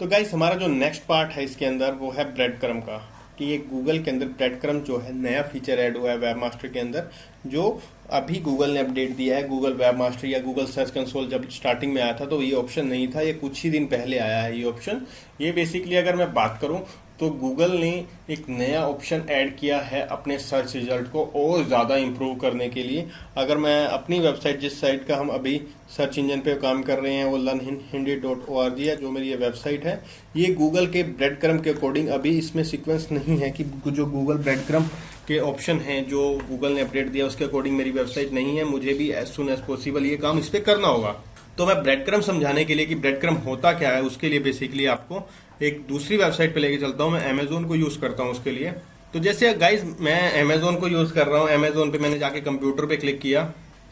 Guys हमारा जो next part है इसके अंदर वो है ब्रेड क्रम का, कि ये गूगल के अंदर ब्रेड क्रम जो है नया फीचर ऐड हुआ है वेब मास्टर के अंदर, जो अभी गूगल ने अपडेट दिया है। गूगल वेब मास्टर या गूगल सर्च कंसोल जब स्टार्टिंग में आया था तो ये ऑप्शन नहीं था, ये कुछ ही दिन पहले आया है ये ऑप्शन। ये बेसिकली अगर मैं बात करूं तो गूगल ने एक नया ऑप्शन ऐड किया है अपने सर्च रिजल्ट को और ज़्यादा इम्प्रूव करने के लिए। अगर मैं अपनी वेबसाइट, जिस साइट का हम अभी सर्च इंजन पे काम कर रहे हैं वो learnhindi.org है, जो मेरी ये वेबसाइट है, ये गूगल के ब्रेड क्रम के अकॉर्डिंग अभी इसमें सीक्वेंस नहीं है कि जो गूगल ब्रेड क्रम के ऑप्शन हैं जो गूगल ने अपडेट दिया उसके अकॉर्डिंग मेरी वेबसाइट नहीं है। मुझे भी एज सुन एज पॉसिबल ये काम इस पर करना होगा। तो मैं ब्रेड क्रम समझाने के लिए कि ब्रेड क्रम होता क्या है उसके लिए बेसिकली आपको एक दूसरी वेबसाइट पे लेके चलता हूँ। मैं अमेजोन को यूज़ करता हूँ उसके लिए। तो जैसे गाइज मैं अमेजोन को यूज़ कर रहा हूँ, अमेजोन पे मैंने जाके कंप्यूटर पे क्लिक किया।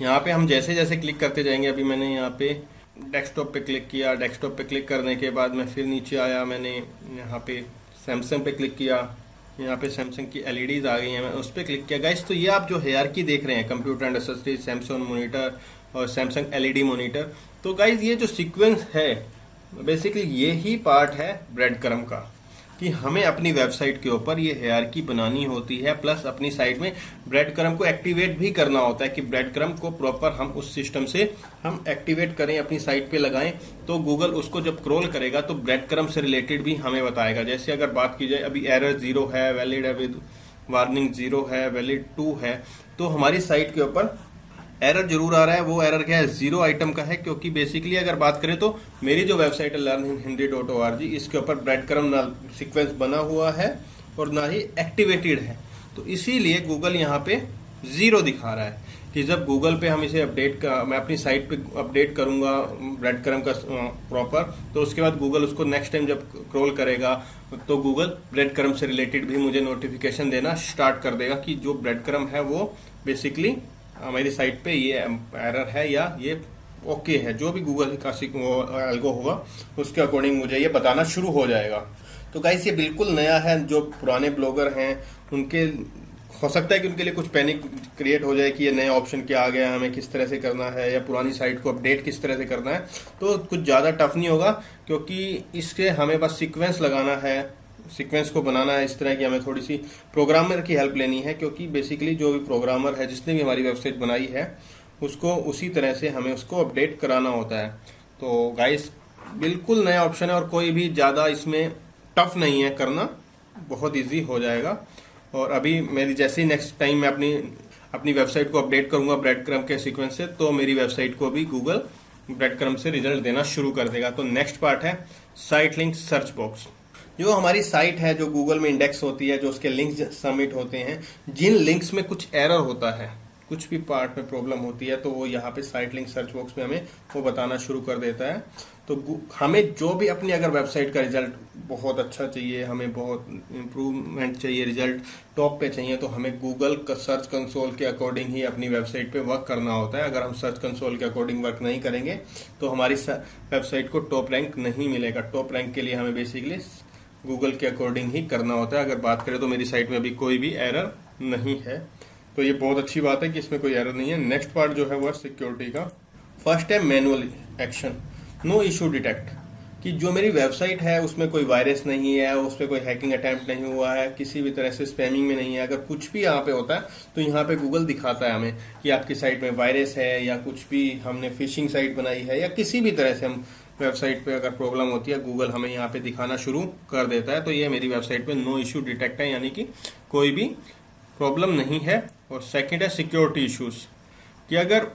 यहाँ पे हम जैसे जैसे क्लिक करते जाएंगे, अभी मैंने यहाँ पे डेस्कटॉप पे क्लिक किया। डेस्कटॉप पे क्लिक करने के बाद मैं फिर नीचे आया, मैंने यहाँ पे सैमसंग पे क्लिक किया। यहाँ पे सैमसंग की एलईडीज आ गई हैं, मैं उस पर क्लिक किया। गाइस तो ये आप जो हायरार्की देख रहे हैं, computer and accessories, Samsung monitor और सैमसंग एलईडी मॉनिटर, तो गाइस ये जो सीक्वेंस है बेसिकली ये ही पार्ट है ब्रेड क्रम का, कि हमें अपनी वेबसाइट के ऊपर ये हायरार्की बनानी होती है, प्लस अपनी साइट में ब्रेड क्रम को एक्टिवेट भी करना होता है कि ब्रेड क्रम को प्रॉपर हम उस सिस्टम से हम एक्टिवेट करें, अपनी साइट पे लगाएं, तो गूगल उसको जब क्रॉल करेगा तो ब्रेड क्रम से रिलेटेड भी हमें बताएगा। जैसे अगर बात की जाए, अभी एरर 0 है, वैलिड है विद वार्निंग 0 है, वैलिड 2 है, तो हमारी साइट के ऊपर एरर जरूर आ रहा है। वो एरर क्या है, 0 आइटम का है, क्योंकि बेसिकली अगर बात करें तो मेरी जो वेबसाइट है learnhindi.org, इसके ऊपर ब्रेड क्रम ना सीक्वेंस बना हुआ है और ना ही एक्टिवेटेड है। तो इसीलिए गूगल यहाँ पे 0 दिखा रहा है कि जब गूगल पे हम इसे मैं अपनी साइट पे अपडेट करूंगा ब्रेड क्रम का प्रॉपर, तो उसके बाद गूगल उसको नेक्स्ट टाइम जब क्रॉल करेगा तो गूगल ब्रेड क्रम से रिलेटेड भी मुझे नोटिफिकेशन देना स्टार्ट कर देगा कि जो ब्रेड क्रम है वो बेसिकली हमारी साइट पे ये एरर है या ये ओके है। जो भी गूगल का एल्गो होगा उसके अकॉर्डिंग मुझे ये बताना शुरू हो जाएगा। तो गाइस ये बिल्कुल नया है। जो पुराने ब्लॉगर हैं उनके हो सकता है कि उनके लिए कुछ पैनिक क्रिएट हो जाए कि ये नया ऑप्शन क्या आ गया, हमें किस तरह से करना है, या पुरानी साइट को अपडेट किस तरह से करना है। तो कुछ ज़्यादा टफ नहीं होगा, क्योंकि इसके हमें बस सीक्वेंस लगाना है, सीक्वेंस को बनाना है इस तरह की। हमें थोड़ी सी प्रोग्रामर की हेल्प लेनी है, क्योंकि बेसिकली जो भी प्रोग्रामर है जिसने भी हमारी वेबसाइट बनाई है उसको उसी तरह से हमें उसको अपडेट कराना होता है। तो गाइस बिल्कुल नया ऑप्शन है और कोई भी ज़्यादा इसमें टफ नहीं है करना, बहुत इजी हो जाएगा। और अभी मेरी जैसे ही नेक्स्ट टाइम मैं अपनी वेबसाइट को अपडेट करूंगा ब्रेड क्रम के सीक्वेंस से, तो मेरी वेबसाइट को भी गूगल ब्रेड क्रम से रिजल्ट देना शुरू कर देगा। तो नेक्स्ट पार्ट है साइट लिंक सर्च बॉक्स। जो हमारी साइट है जो गूगल में इंडेक्स होती है, जो उसके लिंक्स सबमिट होते हैं, जिन लिंक्स में कुछ एरर होता है, कुछ भी पार्ट में प्रॉब्लम होती है, तो वो यहाँ पे साइट लिंक सर्च बॉक्स में हमें वो बताना शुरू कर देता है। तो हमें जो भी अपनी अगर वेबसाइट का रिजल्ट बहुत अच्छा चाहिए, हमें बहुत इम्प्रूवमेंट चाहिए, रिजल्ट टॉप पे चाहिए, तो हमें गूगल का सर्च कंसोल के अकॉर्डिंग ही अपनी वेबसाइट पे वर्क करना होता है। अगर हम सर्च कंसोल के अकॉर्डिंग वर्क नहीं करेंगे तो हमारी वेबसाइट को टॉप रैंक नहीं मिलेगा। टॉप रैंक के लिए हमें बेसिकली गूगल के अकॉर्डिंग ही करना होता है। अगर बात करें तो मेरी साइट में अभी कोई भी एरर नहीं है, तो ये बहुत अच्छी बात है कि इसमें कोई एरर नहीं है। नेक्स्ट पार्ट जो है वो सिक्योरिटी का। फर्स्ट है manual action, no issue detect, कि जो मेरी वेबसाइट है उसमें कोई वायरस नहीं है, उस पर कोई हैकिंग अटैम्प्ट नहीं हुआ है, किसी भी तरह से स्पैमिंग में नहीं है। अगर कुछ भी यहाँ पे होता है तो यहाँ पे गूगल दिखाता है हमें कि आपकी साइट में वायरस है, या कुछ भी हमने फिशिंग साइट बनाई है, या किसी भी तरह से हम वेबसाइट पे अगर प्रॉब्लम होती है गूगल हमें यहाँ पे दिखाना शुरू कर देता है। तो ये मेरी वेबसाइट पे नो इशू डिटेक्ट है, यानी कि कोई भी प्रॉब्लम नहीं है। और सेकंड है सिक्योरिटी इश्यूज, कि अगर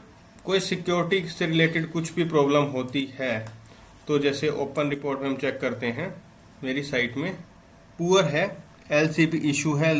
कोई सिक्योरिटी से रिलेटेड कुछ भी प्रॉब्लम होती है, तो जैसे ओपन रिपोर्ट में हम चेक करते हैं, मेरी साइट में पुअर है, LCP इशू है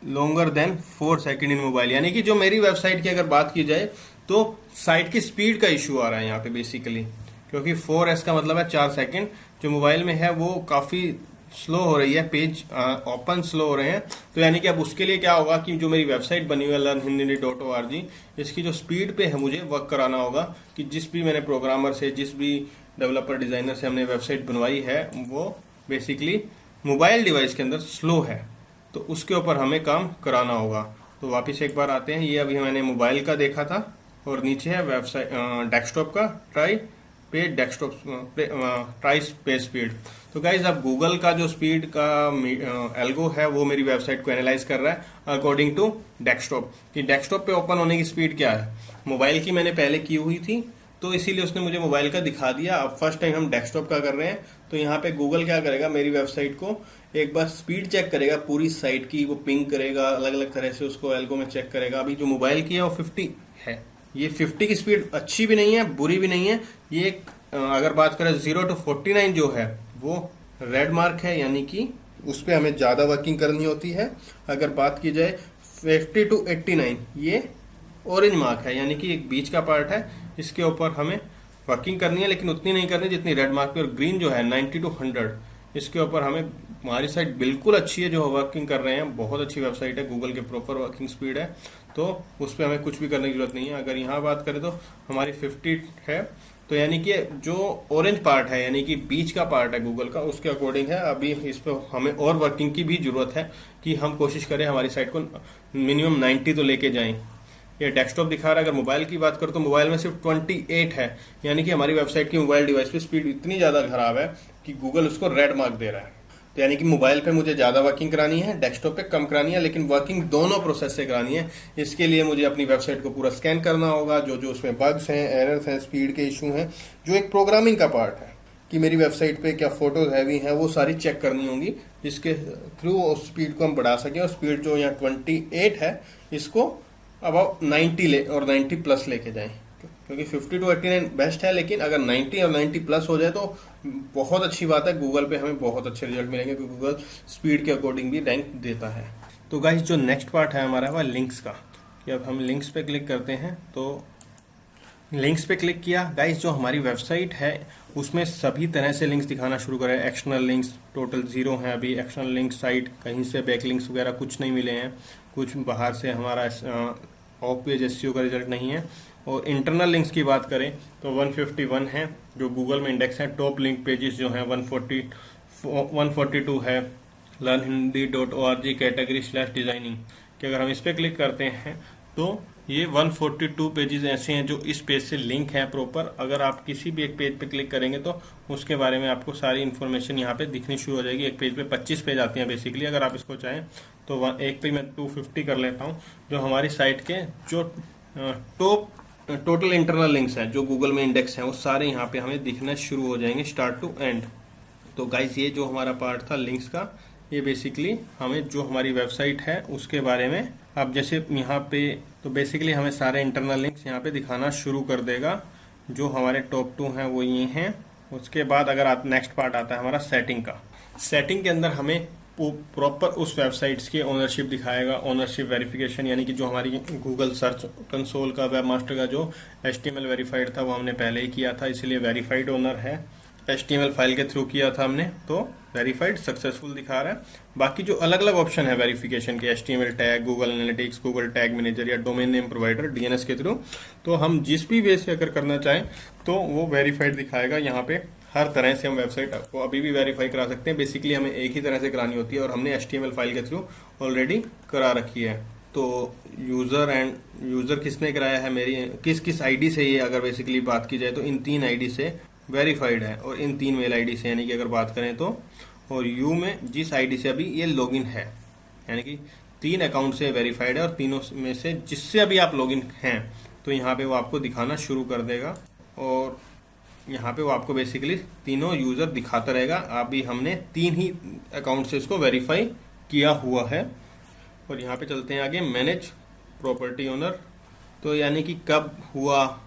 longer than 4 second in mobile, यानी कि जो मेरी वेबसाइट की अगर बात की जाए तो साइट की स्पीड का इशू आ रहा है यहाँ पे बेसिकली, क्योंकि 4S का मतलब है 4 सेकेंड, जो मोबाइल में है वो काफ़ी स्लो हो रही है, पेज ओपन स्लो हो रहे हैं। तो यानी कि अब उसके लिए क्या होगा कि जो मेरी वेबसाइट बनी हुई है learnhindi.org, इसकी जो स्पीड पे है मुझे वर्क कराना होगा, कि जिस भी मैंने प्रोग्रामर से, जिस भी डेवलपर डिज़ाइनर से हमने वेबसाइट बनवाई है वो बेसिकली मोबाइल डिवाइस के अंदर स्लो है, तो उसके ऊपर हमें काम कराना होगा। तो वापस एक बार आते हैं, ये अभी मैंने मोबाइल का देखा था, और नीचे है वेबसाइट डेस्कटॉप का ट्राई पे डेस्कटॉप ट्राइस पे स्पीड। तो गाइज अब गूगल का जो स्पीड का एल्गो है वो मेरी वेबसाइट को एनालाइज कर रहा है अकॉर्डिंग टू डेस्कटॉप, कि डेस्कटॉप पे ओपन होने की स्पीड क्या है। मोबाइल की मैंने पहले की हुई थी तो इसीलिए उसने मुझे मोबाइल का दिखा दिया। अब फर्स्ट टाइम हम डेस्कटॉप का कर रहे हैं, तो यहाँ पे गूगल क्या करेगा, मेरी वेबसाइट को एक बार स्पीड चेक करेगा पूरी साइट की, वो पिंग करेगा, अलग अलग तरह से उसको एल्गो में चेक करेगा। अभी जो मोबाइल की है वो 50 है, ये 50 की स्पीड अच्छी भी नहीं है बुरी भी नहीं है। ये अगर बात करें 0 to 49 जो है वो रेड मार्क है, यानी कि उस पर हमें ज़्यादा वर्किंग करनी होती है। अगर बात की जाए 50 to 89 ये ऑरेंज मार्क है, यानी कि एक बीच का पार्ट है, इसके ऊपर हमें वर्किंग करनी है लेकिन उतनी नहीं करनी जितनी रेड मार्क पे। और ग्रीन जो है 90 to 100 इसके ऊपर हमें, हमारी साइट बिल्कुल अच्छी है जो वर्किंग कर रहे हैं, बहुत अच्छी वेबसाइट है, गूगल के प्रॉपर वर्किंग स्पीड है, तो उस पर हमें कुछ भी करने की जरूरत नहीं है। अगर यहाँ बात करें तो हमारी 50 है, तो यानी कि जो ऑरेंज पार्ट है यानी कि बीच का पार्ट है गूगल का, उसके अकॉर्डिंग है। अभी इस पर हमें और वर्किंग की भी जरूरत है कि हम कोशिश करें हमारी साइट को मिनिमम 90 तो लेके जाएं। ये डेस्कटॉप दिखा रहा है। अगर मोबाइल की बात करो तो मोबाइल में सिर्फ 28 है, यानी कि हमारी वेबसाइट की मोबाइल डिवाइस पे स्पीड इतनी ज़्यादा खराब है कि गूगल उसको रेड मार्क दे रहा है। तो यानी कि मोबाइल पे मुझे ज़्यादा वर्किंग करानी है, डेस्कटॉप पे कम करानी है, लेकिन वर्किंग दोनों प्रोसेस से करानी है। इसके लिए मुझे अपनी वेबसाइट को पूरा स्कैन करना होगा, जो जो उसमें बग्स हैं, एरर्स हैं, स्पीड के इशू हैं, जो एक प्रोग्रामिंग का पार्ट है कि मेरी वेबसाइट पे क्या फोटोज हैवी हैं, वो सारी चेक करनी होंगी, जिसके थ्रू उस स्पीड को हम बढ़ा सकें। और स्पीड जो यहाँ 28 है इसको अबाउट 90 और 90 प्लस लेके जाएं, क्योंकि 50 to 89 बेस्ट है, लेकिन अगर 90 और 90 प्लस हो जाए तो बहुत अच्छी बात है। गूगल पे हमें बहुत अच्छे रिजल्ट मिलेंगे क्योंकि गूगल स्पीड के अकॉर्डिंग भी रैंक देता है। तो गाइस जो नेक्स्ट पार्ट है हमारा वह लिंक्स का, कि अब हम लिंक्स पे क्लिक करते हैं। तो लिंक्स पे क्लिक किया, गाइस जो हमारी वेबसाइट है उसमें सभी तरह से लिंक्स दिखाना शुरू करें। एक्सटर्नल लिंक्स टोटल 0 है अभी, एक्सटर्नल लिंक साइट कहीं से बैक लिंक्स वगैरह कुछ नहीं मिले हैं, कुछ बाहर से हमारा ऑफ पेज एसईओ का रिजल्ट नहीं है। और इंटरनल लिंक्स की बात करें तो 151 है जो गूगल में इंडेक्स है। टॉप लिंक पेजेस जो हैं 142 है। learnhindi.org कैटेगरी /डिजाइनिंग कि अगर हम इस पर क्लिक करते हैं तो ये 142 पेजेस ऐसे हैं जो इस पेज से लिंक हैं प्रॉपर। अगर आप किसी भी एक पेज पे क्लिक करेंगे तो उसके बारे में आपको सारी इन्फॉर्मेशन यहाँ पे दिखनी शुरू हो जाएगी। एक पेज पे 25 पेज आती हैं बेसिकली। अगर आप इसको चाहें तो एक पे मैं 250 कर लेता हूँ। जो हमारी साइट के जो टॉप टोटल इंटरनल लिंक्स हैं जो गूगल में इंडेक्स हैं वो सारे यहाँ पे हमें दिखना शुरू हो जाएंगे स्टार्ट टू एंड। तो गाइस ये जो हमारा पार्ट था लिंक्स का, ये बेसिकली हमें जो हमारी वेबसाइट है उसके बारे में, अब जैसे यहाँ पे तो बेसिकली हमें सारे इंटरनल लिंक्स यहाँ पे दिखाना शुरू कर देगा। जो हमारे टॉप 2 हैं वो ये हैं। उसके बाद अगर आप नेक्स्ट पार्ट आता है हमारा सेटिंग का। सेटिंग के अंदर हमें प्रॉपर उस वेबसाइट्स की ओनरशिप दिखाएगा, ओनरशिप वेरिफिकेशन, यानी कि जो हमारी गूगल सर्च कंसोल का वेबमास्टर का जो HTML वेरीफाइड था वो हमने पहले ही किया था, इसलिए वेरीफाइड ओनर है। HTML फाइल के थ्रू किया था हमने तो वेरीफाइड सक्सेसफुल दिखा रहा है। बाकी जो अलग अलग ऑप्शन है वेरिफिकेशन के, HTML tag, Google analytics, Google tag manager या डोमेन नेम प्रोवाइडर DNS के थ्रू, तो हम जिस भी वे से अगर करना चाहें तो वो वेरीफाइड दिखाएगा। यहाँ पे हर तरह से हम वेबसाइट को अभी भी वेरीफाई करा सकते हैं। बेसिकली हमें एक ही तरह से करानी होती है और हमने HTML फाइल के थ्रू ऑलरेडी करा रखी है। तो यूज़र किसने कराया है, मेरी किस आईडी से, ये अगर बेसिकली बात की जाए तो इन 3 आईडी से वेरीफाइड है और इन 3 मेल आईडी से, यानी कि अगर बात करें तो, और यू में जिस आईडी से अभी ये लॉगिन है, यानी कि 3 अकाउंट से वेरीफाइड है और तीनों में से जिससे अभी आप लॉगिन हैं तो यहाँ पे वो आपको दिखाना शुरू कर देगा और यहाँ पे वो आपको बेसिकली तीनों यूज़र दिखाता रहेगा। अभी हमने 3 ही अकाउंट से इसको वेरीफाई किया हुआ है। और यहाँ पे चलते हैं आगे, मैनेज प्रॉपर्टी ओनर। तो यानी कि कब हुआ,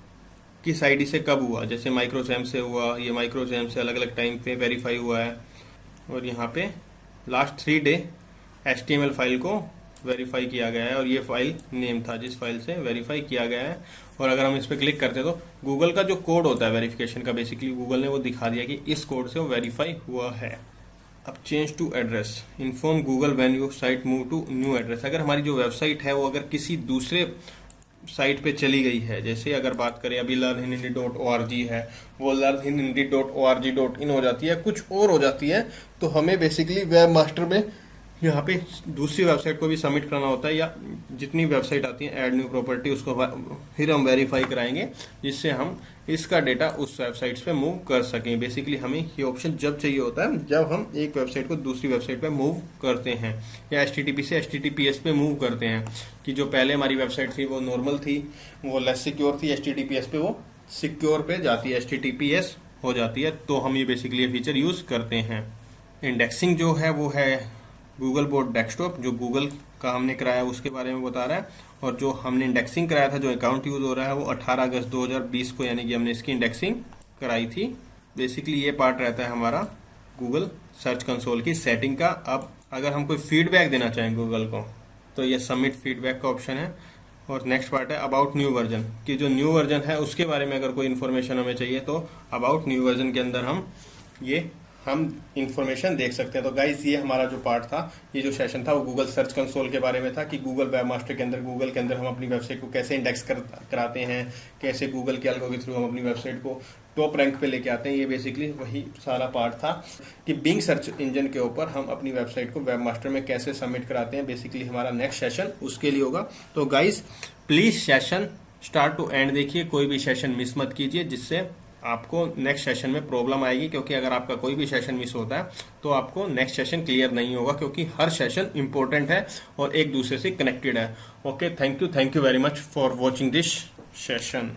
किस आईडी से कब हुआ, जैसे माइक्रोसैम से हुआ, ये माइक्रोसैम से अलग अलग टाइम पे वेरीफाई हुआ है। और यहाँ पे लास्ट 3 डे HTML फाइल को वेरीफाई किया गया है और ये फाइल नेम था जिस फाइल से वेरीफाई किया गया है। और अगर हम इस पर क्लिक करते हैं तो गूगल का जो कोड होता है वेरिफिकेशन का, बेसिकली गूगल ने वो दिखा दिया कि इस कोड से वो वेरीफाई हुआ है। अब change to address, inform Google when your site move to new address. अगर हमारी जो वेबसाइट है वो अगर किसी दूसरे साइट पे चली गई है, जैसे अगर बात करें अभी learnhindi.org है, वो learnhindi.org.in हो जाती है, कुछ और हो जाती है, तो हमें बेसिकली वेब मास्टर में यहाँ पे दूसरी वेबसाइट को भी सबमिट करना होता है, या जितनी वेबसाइट आती है ऐड न्यू प्रॉपर्टी उसको फिर हम वेरीफाई कराएंगे, जिससे हम इसका डेटा उस वेबसाइट पे मूव कर सकें। बेसिकली हमें ये ऑप्शन जब चाहिए होता है जब हम एक वेबसाइट को दूसरी वेबसाइट पे मूव करते हैं, या HTTP से HTTPS पे मूव करते हैं, कि जो पहले हमारी वेबसाइट थी वो नॉर्मल थी, वो लेस सिक्योर थी, HTTPS पे वो सिक्योर पे जाती है, HTTPS हो जाती है। तो हम ये बेसिकली ये फीचर यूज करते हैं। इंडेक्सिंग जो है वो है गूगल बोट डेस्कटॉप, जो गूगल का हमने कराया उसके बारे में बता रहा है। और जो हमने इंडेक्सिंग कराया था, जो अकाउंट यूज हो रहा है, वो 18 अगस्त 2020 को, यानी कि हमने इसकी इंडेक्सिंग कराई थी। बेसिकली ये पार्ट रहता है हमारा गूगल सर्च कंसोल की सेटिंग का। अब अगर हम कोई फीडबैक देना चाहें गूगल को, तो ये सबमिट फीडबैक का ऑप्शन है। और नेक्स्ट पार्ट है अबाउट न्यू वर्जन, कि जो न्यू वर्जन है उसके बारे में अगर कोई इन्फॉर्मेशन हमें चाहिए तो अबाउट न्यू वर्जन के अंदर हम इंफॉर्मेशन देख सकते हैं। तो गाइज ये हमारा जो पार्ट था, ये जो सेशन था वो गूगल सर्च कंसोल के बारे में था, कि गूगल वेब मास्टर के अंदर, गूगल के अंदर हम अपनी वेबसाइट को कैसे इंडेक्स कराते हैं, कैसे गूगल के एल्गो के थ्रू हम अपनी वेबसाइट को टॉप रैंक पे लेके आते हैं। ये बेसिकली वही सारा पार्ट था कि बिंग सर्च इंजन के ऊपर हम अपनी वेबसाइट को वेब मास्टर में कैसे सबमिट कराते हैं। बेसिकली हमारा नेक्स्ट सेशन उसके लिए होगा। तो guys please session start to end देखिए, कोई भी सेशन मिस मत कीजिए, जिससे आपको नेक्स्ट सेशन में प्रॉब्लम आएगी। क्योंकि अगर आपका कोई भी सेशन मिस होता है तो आपको नेक्स्ट सेशन क्लियर नहीं होगा, क्योंकि हर सेशन इंपॉर्टेंट है और एक दूसरे से कनेक्टेड है। Okay, thank you very much for watching this session.